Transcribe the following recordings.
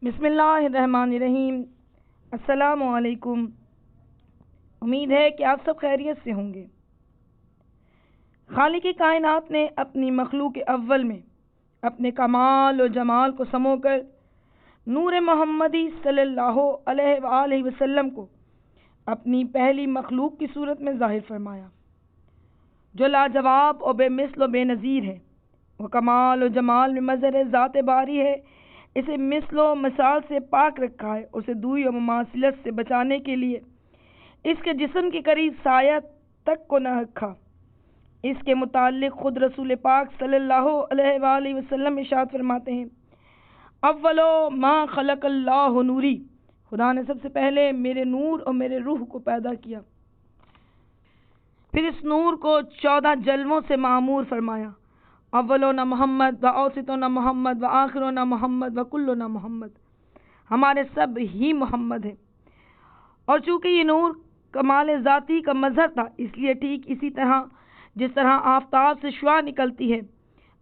بسم اللہ الرحمن الرحیم۔ السلام علیکم۔ امید ہے کہ آپ سب خیریت سے ہوں گے۔ خالق کائنات نے اپنی مخلوق اول میں اپنے کمال و جمال کو سمو کر نور محمدی صلی اللہ علیہ وآلہ وسلم کو اپنی پہلی مخلوق کی صورت میں ظاہر فرمایا، جو لاجواب اور بے مثل و بے نظیر ہے۔ وہ کمال و جمال میں مظہر ذات باری ہے، اسے مثل و مثال سے پاک رکھا ہے، اسے دوئی و مماثلت سے بچانے کے لیے اس کے جسم کے قریب سایہ تک کو نہ رکھا۔ اس کے متعلق خود رسول پاک صلی اللہ علیہ وآلہ وسلم ارشاد فرماتے ہیں، اولو ما خلق اللہ نوری، خدا نے سب سے پہلے میرے نور اور میرے روح کو پیدا کیا، پھر اس نور کو 14 جلووں سے معمور فرمایا۔ اولونا محمد و اوسطونا محمد و آخرونا محمد و کلونا محمد، ہمارے سب ہی محمد ہیں۔ اور چونکہ یہ نور کمال ذاتی کا مظہر تھا، اس لیے ٹھیک اسی طرح جس طرح آفتاب سے شعاع نکلتی ہے،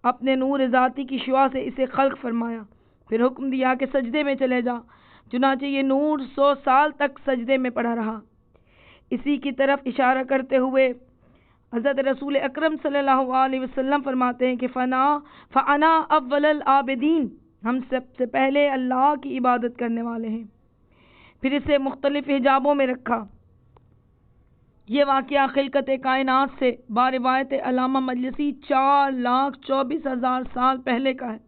اپنے نور ذاتی کی شعاع سے اسے خلق فرمایا، پھر حکم دیا کہ سجدے میں چلے جا، چنانچہ یہ نور 100 سال تک سجدے میں پڑا رہا۔ اسی کی طرف اشارہ کرتے ہوئے حضرت رسول اکرم صلی اللہ علیہ وسلم فرماتے ہیں کہ فانا اول العابدین، ہم سب سے پہلے اللہ کی عبادت کرنے والے ہیں۔ پھر اسے مختلف حجابوں میں رکھا۔ یہ واقعہ خلقت کائنات سے باروایت علامہ مجلسی 4,24,000 سال پہلے کا ہے۔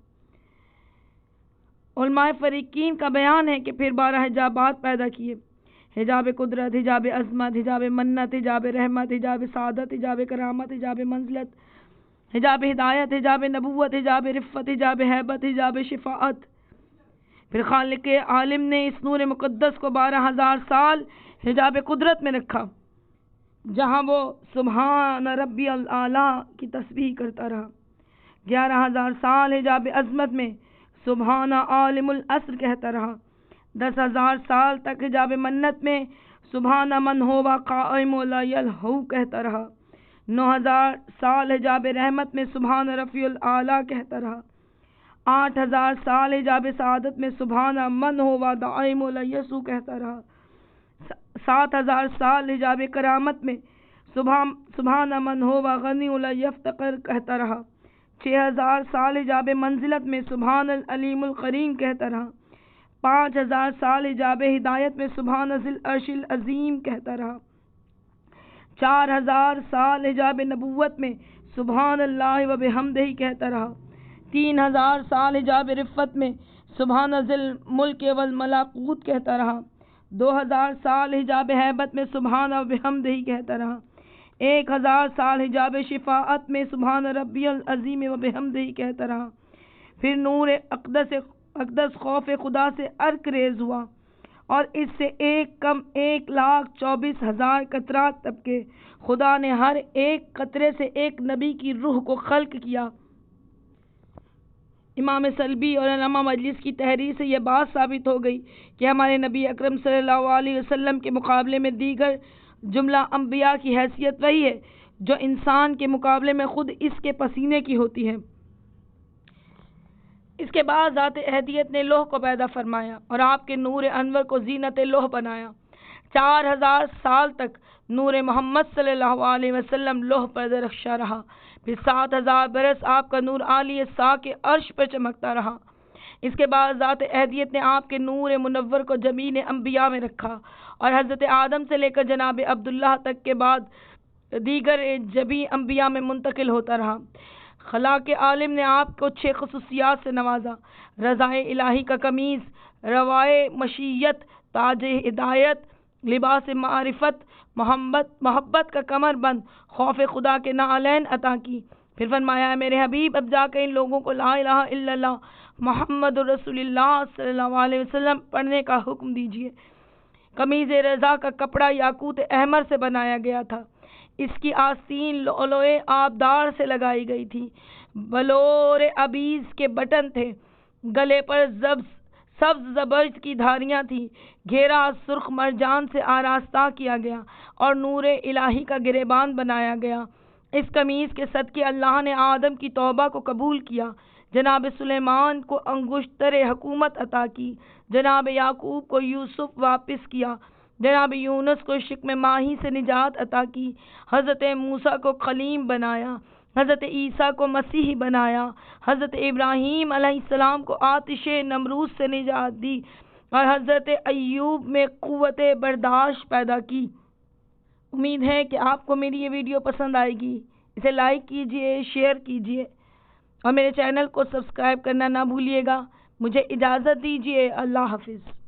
علماء فریقین کا بیان ہے کہ پھر 12 حجابات پیدا کیے: حجاب قدرت، حجاب عظمت، حجاب منت، حجاب رحمت، حجاب سعادت، حجاب کرامت، حجاب منزلت، حجاب ہدایت، حجاب نبوت، حجاب رفت، حجاب ہیبت، حجاب شفاعت۔ پھر خالق عالم نے اس نور مقدس کو 12,000 سال حجاب قدرت میں رکھا، جہاں وہ سبحان ربی الاعلیٰ کی تسبیح کرتا رہا۔ 11,000 سال حجاب عظمت میں سبحان عالم الاسر کہتا رہا۔ 10,000 سال تک حجاب منت میں سبحان من ہوا قائم لا یلہو کہتا رہا۔ 9,000 سال حجاب رحمت میں سبحان رفیع الاعلیٰ کہتا رہا۔ 8,000 سال حجاب سعادت میں سبحان من ہوا دائم لا یسو کہتا رہا۔ 7,000 سال حجاب کرامت میں سبحان من ہوا غنی لا یفتقر کہتا رہا۔ 6,000 سال حجاب منزلت میں سبحان العلیم القریم کہتا رہا۔ 5,000 سال حجاب ہدایت میں سبحان ذی العرش العظیم کہتا رہا۔ 4,000 سال حجاب نبوت میں سبحان اللہ و بحمدہ کہتا رہا۔ 3,000 سال حجاب رفت میں سبحان ذی الملک والملکوت کہتا رہا۔ 2,000 سال حجاب ہیبت میں سبحان و بحمدہ کہتا رہا۔ 1,000 سال حجاب شفاعت میں سبحان ربی العظیم و بحمدہ کہتا رہا۔ پھر نور اقدس خوف خدا سے عرق ریز ہوا، اور اس سے 1,24,000 قطرات طبقے خدا نے ہر ایک قطرے سے ایک نبی کی روح کو خلق کیا۔ امام سلبی اور علامہ مجلس کی تحریر سے یہ بات ثابت ہو گئی کہ ہمارے نبی اکرم صلی اللہ علیہ وسلم کے مقابلے میں دیگر جملہ انبیاء کی حیثیت وہی ہے جو انسان کے مقابلے میں خود اس کے پسینے کی ہوتی ہے۔ اس کے بعد ذات احدیت نے لوح کو پیدا فرمایا اور آپ کے نور انور کو زینت لوح بنایا۔ 4,000 سال تک نور محمد صلی اللہ علیہ وسلم لوح پر درخشاں رہا۔ پھر 7,000 برس آپ کا نور عالی سا کے عرش پر چمکتا رہا۔ اس کے بعد ذات احدیت نے آپ کے نور منور کو جمیع انبیاء میں رکھا، اور حضرت آدم سے لے کر جناب عبداللہ تک کے بعد دیگر جمیع انبیاء میں منتقل ہوتا رہا۔ خلاق عالم نے آپ کو 6 خصوصیات سے نوازا: رضائے الہی کا قمیص، روائے مشیت، تاج ہدایت، لباس معرفت، محبت کا کمر بند، خوف خدا کے نعلین عطا کی۔ پھر فرمایا، میرے حبیب اب جا کے ان لوگوں کو لا الہ الا اللہ محمد رسول اللہ صلی اللہ علیہ وسلم پڑھنے کا حکم دیجیے۔ قمیض رضا کا کپڑا یاقوت احمر سے بنایا گیا تھا، اس کی آستین لؤلؤ آبدار سے لگائی گئی تھی، بلور ابیز کے بٹن تھے، گلے پر سبز زبرجد کی دھاریاں تھیں، گھیرا سرخ مرجان سے آراستہ کیا گیا اور نور الہی کا گریبان بنایا گیا۔ اس قمیص کے صدقے اللہ نے آدم کی توبہ کو قبول کیا، جناب سلیمان کو انگشتر حکومت عطا کی، جناب یعقوب کو یوسف واپس کیا، جناب یونس کو شکم ماہی سے نجات عطا کی، حضرت موسیٰ کو کلیم بنایا، حضرت عیسیٰ کو مسیح بنایا، حضرت ابراہیم علیہ السلام کو آتش نمرود سے نجات دی اور حضرت ایوب میں قوت برداشت پیدا کی۔ امید ہے کہ آپ کو میری یہ ویڈیو پسند آئے گی۔ اسے لائک کیجئے، شیئر کیجئے اور میرے چینل کو سبسکرائب کرنا نہ بھولیے گا۔ مجھے اجازت دیجئے۔ اللہ حافظ۔